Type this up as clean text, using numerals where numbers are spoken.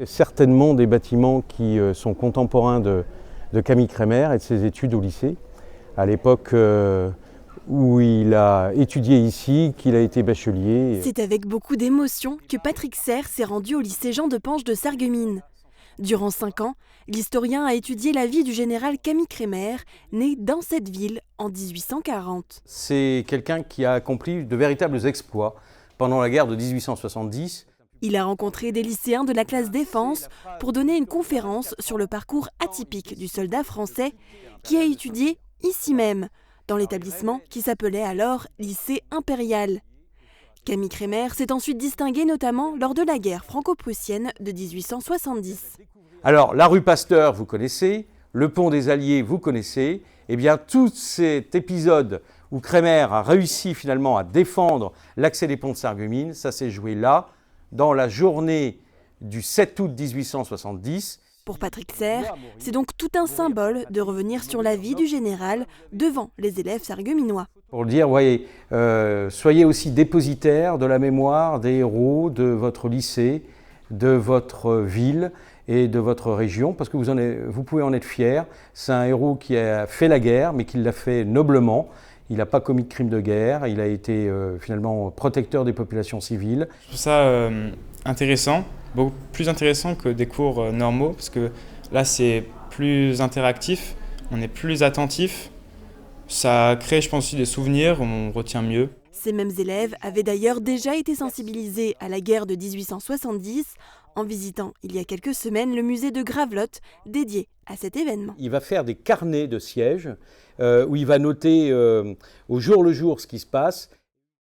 C'est certainement des bâtiments qui sont contemporains de Camille Crémer et de ses études au lycée, à l'époque où il a étudié ici, qu'il a été bachelier. C'est avec beaucoup d'émotion que Patrick Serre s'est rendu au lycée Jean de Panche de Sarreguemines. Durant 5 ans, l'historien a étudié la vie du général Camille Crémer, né dans cette ville en 1840. C'est quelqu'un qui a accompli de véritables exploits pendant la guerre de 1870. Il a rencontré des lycéens de la classe défense pour donner une conférence sur le parcours atypique du soldat français qui a étudié ici même, dans l'établissement qui s'appelait alors lycée impérial. Camille Crémer s'est ensuite distingué notamment lors de la guerre franco-prussienne de 1870. Alors, la rue Pasteur, vous connaissez, le pont des Alliés, vous connaissez. Eh bien, tout cet épisode où Crémer a réussi finalement à défendre l'accès des ponts de Sarreguemines, ça s'est joué là, dans la journée du 7 août 1870. Pour Patrick Serre, c'est donc tout un symbole de revenir sur la vie du général devant les élèves sarregueminois. Pour le dire, voyez, soyez aussi dépositaires de la mémoire des héros de votre lycée, de votre ville et de votre région, parce que vous pouvez en être fiers. C'est un héros qui a fait la guerre, mais qui l'a fait noblement. Il n'a pas commis de crime de guerre, il a été finalement protecteur des populations civiles. Je trouve ça intéressant, beaucoup plus intéressant que des cours normaux, parce que là c'est plus interactif, on est plus attentif, ça crée je pense aussi des souvenirs, on retient mieux. Ces mêmes élèves avaient d'ailleurs déjà été sensibilisés à la guerre de 1870 en visitant il y a quelques semaines le musée de Gravelotte dédié à cet événement. Il va faire des carnets de sièges où il va noter au jour le jour ce qui se passe